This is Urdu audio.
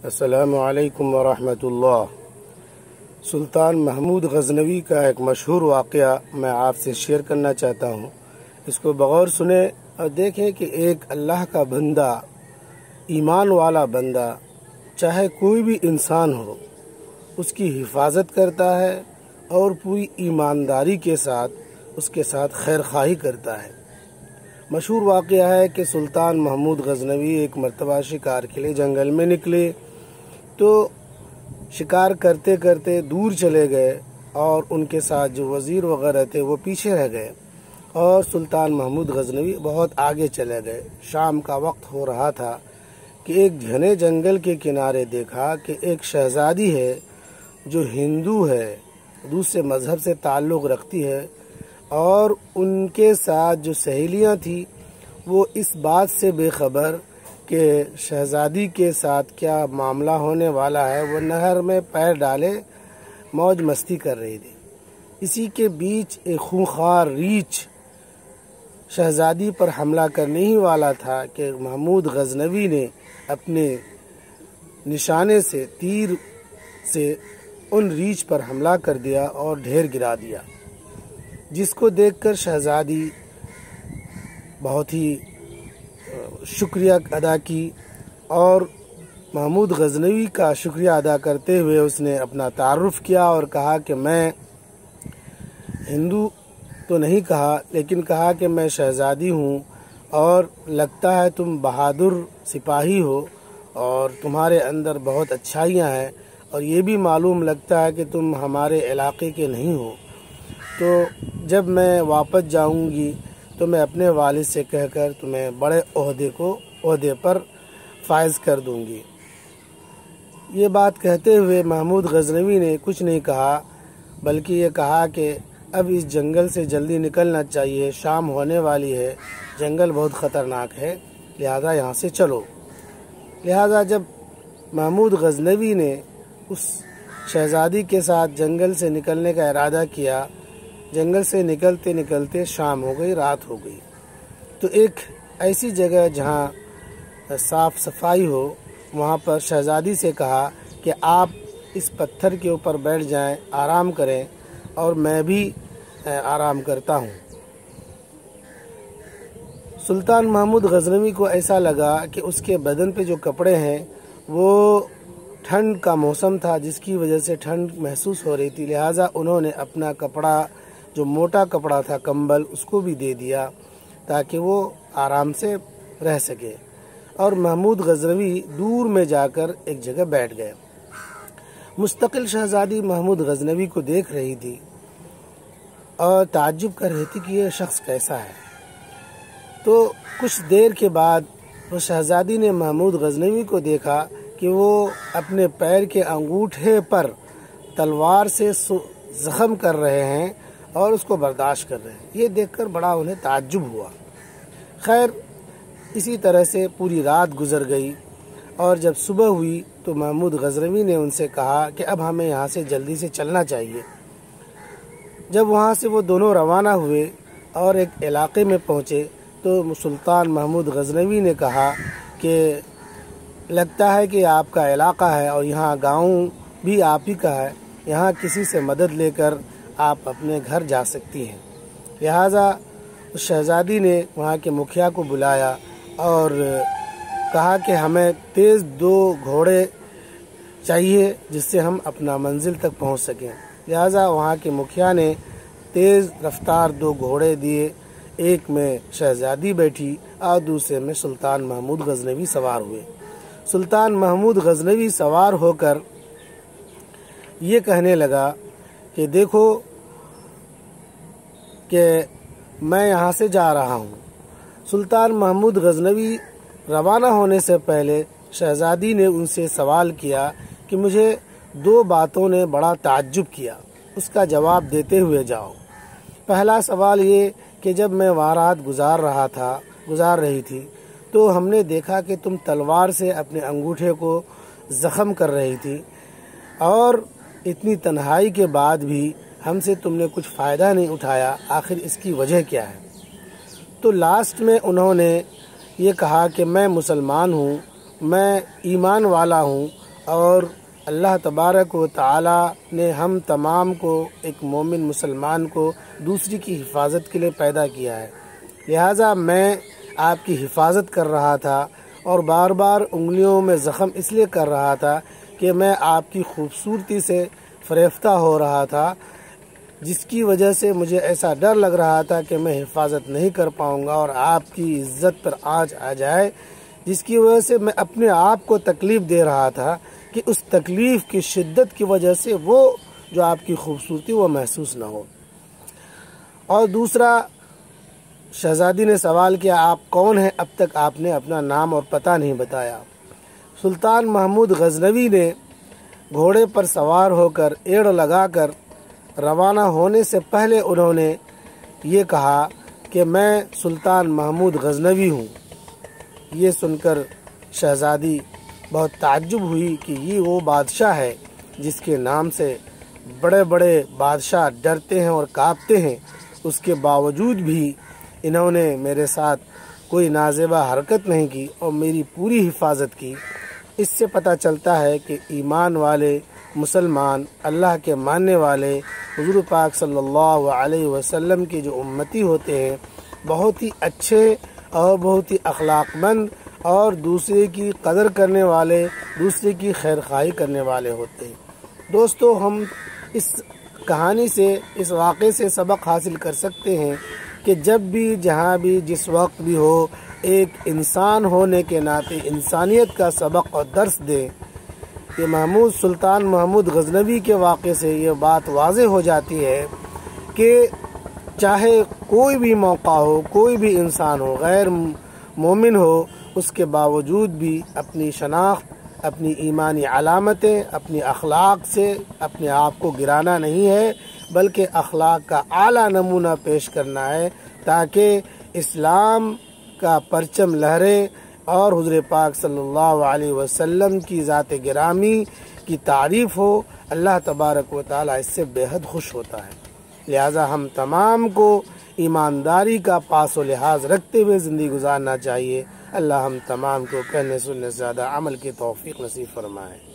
السلام علیکم ورحمۃ اللہ۔ سلطان محمود غزنوی کا ایک مشہور واقعہ میں آپ سے شیئر کرنا چاہتا ہوں۔ اس کو بغور سنیں اور دیکھیں کہ ایک اللہ کا بندہ، ایمان والا بندہ، چاہے کوئی بھی انسان ہو، اس کی حفاظت کرتا ہے اور پوری ایمانداری کے ساتھ اس کے ساتھ خیر خواہی کرتا ہے۔ مشہور واقعہ ہے کہ سلطان محمود غزنوی ایک مرتبہ شکار کے لیے جنگل میں نکلے تو شکار کرتے کرتے دور چلے گئے اور ان کے ساتھ جو وزیر وغیرہ تھے وہ پیچھے رہ گئے اور سلطان محمود غزنوی بہت آگے چلے گئے۔ شام کا وقت ہو رہا تھا کہ ایک گھنے جنگل کے کنارے دیکھا کہ ایک شہزادی ہے جو ہندو ہے، دوسرے مذہب سے تعلق رکھتی ہے، اور ان کے ساتھ جو سہیلیاں تھیں وہ اس بات سے بے خبر کہ شہزادی کے ساتھ کیا معاملہ ہونے والا ہے، وہ نہر میں پیر ڈالے موج مستی کر رہی تھی۔ اسی کے بیچ ایک خونخوار ریچھ شہزادی پر حملہ کرنے ہی والا تھا کہ محمود غزنوی نے اپنے نشانے سے، تیر سے ان ریچھ پر حملہ کر دیا اور ڈھیر گرا دیا، جس کو دیکھ کر شہزادی بہت ہی شکریہ ادا کی اور محمود غزنوی کا شکریہ ادا کرتے ہوئے اس نے اپنا تعارف کیا اور کہا کہ میں ہندو تو نہیں کہا، لیکن کہا کہ میں شہزادی ہوں اور لگتا ہے تم بہادر سپاہی ہو اور تمہارے اندر بہت اچھائیاں ہیں، اور یہ بھی معلوم لگتا ہے کہ تم ہمارے علاقے کے نہیں ہو، تو جب میں واپس جاؤں گی تو میں اپنے والد سے کہہ کر تمہیں بڑے عہدے پر فائز کر دوں گی۔ یہ بات کہتے ہوئے محمود غزنوی نے کچھ نہیں کہا، بلکہ یہ کہا کہ اب اس جنگل سے جلدی نکلنا چاہیے، شام ہونے والی ہے، جنگل بہت خطرناک ہے، لہذا یہاں سے چلو۔ لہذا جب محمود غزنوی نے اس شہزادی کے ساتھ جنگل سے نکلنے کا ارادہ کیا، جنگل سے نکلتے نکلتے شام ہو گئی، رات ہو گئی، تو ایک ایسی جگہ جہاں صاف صفائی ہو وہاں پر شہزادی سے کہا کہ آپ اس پتھر کے اوپر بیٹھ جائیں، آرام کریں، اور میں بھی آرام کرتا ہوں۔ سلطان محمود غزنوی کو ایسا لگا کہ اس کے بدن پہ جو کپڑے ہیں وہ ٹھنڈ کا موسم تھا، جس کی وجہ سے ٹھنڈ محسوس ہو رہی تھی، لہٰذا انہوں نے اپنا کپڑا، جو موٹا کپڑا تھا کمبل، اس کو بھی دے دیا تاکہ وہ آرام سے رہ سکے، اور محمود غزنوی دور میں جا کر ایک جگہ بیٹھ گئے۔ مستقل شہزادی محمود غزنوی کو دیکھ رہی تھی اور تعجب کر رہی تھی کہ یہ شخص کیسا ہے۔ تو کچھ دیر کے بعد وہ شہزادی نے محمود غزنوی کو دیکھا کہ وہ اپنے پیر کے انگوٹھے پر تلوار سے زخم کر رہے ہیں اور اس کو برداشت کر رہے ہیں۔ یہ دیکھ کر بڑا انہیں تعجب ہوا۔ خیر، اسی طرح سے پوری رات گزر گئی، اور جب صبح ہوئی تو محمود غزنوی نے ان سے کہا کہ اب ہمیں یہاں سے جلدی سے چلنا چاہیے۔ جب وہاں سے وہ دونوں روانہ ہوئے اور ایک علاقے میں پہنچے تو سلطان محمود غزنوی نے کہا کہ لگتا ہے کہ آپ کا علاقہ ہے اور یہاں گاؤں بھی آپ ہی کا ہے، یہاں کسی سے مدد لے کر آپ اپنے گھر جا سکتی ہیں۔ لہٰذا اس شہزادی نے وہاں کے مکھیا کو بلایا اور کہا کہ ہمیں تیز 2 گھوڑے چاہیے جس سے ہم اپنا منزل تک پہنچ سکیں۔ لہٰذا وہاں کے مکھیا نے تیز رفتار 2 گھوڑے دیے، ایک میں شہزادی بیٹھی اور دوسرے میں سلطان محمود غزنوی سوار ہوئے۔ سلطان محمود غزنوی سوار ہو کر یہ کہنے لگا کہ دیکھو کہ میں یہاں سے جا رہا ہوں۔ سلطان محمود غزنوی روانہ ہونے سے پہلے شہزادی نے ان سے سوال کیا کہ مجھے 2 باتوں نے بڑا تعجب کیا، اس کا جواب دیتے ہوئے جاؤ۔ پہلا سوال یہ کہ جب میں وہاں رات گزار رہی تھی تو ہم نے دیکھا کہ تم تلوار سے اپنے انگوٹھے کو زخم کر رہی تھی، اور اتنی تنہائی کے بعد بھی ہم سے تم نے کچھ فائدہ نہیں اٹھایا، آخر اس کی وجہ کیا ہے؟ تو لاسٹ میں انہوں نے یہ کہا کہ میں مسلمان ہوں، میں ایمان والا ہوں اور اللہ تبارک و تعالی نے ہم تمام کو ایک مومن مسلمان کو دوسری کی حفاظت کے لیے پیدا کیا ہے، لہٰذا میں آپ کی حفاظت کر رہا تھا اور بار بار انگلیوں میں زخم اس لیے کر رہا تھا کہ میں آپ کی خوبصورتی سے فریفتہ ہو رہا تھا، جس کی وجہ سے مجھے ایسا ڈر لگ رہا تھا کہ میں حفاظت نہیں کر پاؤں گا اور آپ کی عزت پر آنچ آ جائے، جس کی وجہ سے میں اپنے آپ کو تکلیف دے رہا تھا کہ اس تکلیف کی شدت کی وجہ سے وہ جو آپ کی خوبصورتی وہ محسوس نہ ہو۔ اور دوسرا، شہزادی نے سوال کیا آپ کون ہیں، اب تک آپ نے اپنا نام اور پتہ نہیں بتایا۔ سلطان محمود غزنوی نے گھوڑے پر سوار ہو کر ایڑ لگا کر روانہ ہونے سے پہلے انہوں نے یہ کہا کہ میں سلطان محمود غزنوی ہوں۔ یہ سن کر شہزادی بہت تعجب ہوئی کہ یہ وہ بادشاہ ہے جس کے نام سے بڑے بڑے بادشاہ ڈرتے ہیں اور کانپتے ہیں، اس کے باوجود بھی انہوں نے میرے ساتھ کوئی نازیبہ حرکت نہیں کی اور میری پوری حفاظت کی۔ اس سے پتہ چلتا ہے کہ ایمان والے مسلمان، اللہ کے ماننے والے، حضور پاک صلی اللہ علیہ وسلم کے جو امتی ہوتے ہیں، بہت ہی اچھے اور بہت ہی اخلاق مند اور دوسرے کی قدر کرنے والے، دوسرے کی خیر خواہی کرنے والے ہوتے ہیں۔ دوستو، ہم اس کہانی سے، اس واقعے سے سبق حاصل کر سکتے ہیں کہ جب بھی، جہاں بھی، جس وقت بھی ہو، ایک انسان ہونے کے ناطے انسانیت کا سبق اور درس دیں۔ یہ سلطان محمود غزنوی کے واقعے سے یہ بات واضح ہو جاتی ہے کہ چاہے کوئی بھی موقع ہو، کوئی بھی انسان ہو، غیر مومن ہو، اس کے باوجود بھی اپنی شناخت، اپنی ایمانی علامتیں، اپنی اخلاق سے اپنے آپ کو گرانا نہیں ہے، بلکہ اخلاق کا اعلیٰ نمونہ پیش کرنا ہے تاکہ اسلام کا پرچم لہرے اور حضور پاک صلی اللہ علیہ وسلم کی ذات گرامی کی تعریف ہو۔ اللہ تبارک و تعالیٰ اس سے بے حد خوش ہوتا ہے، لہٰذا ہم تمام کو ایمانداری کا پاس و لحاظ رکھتے ہوئے زندگی گزارنا چاہیے۔ اللہ ہم تمام کو کہنے سننے سے زیادہ عمل کی توفیق نصیب فرمائے۔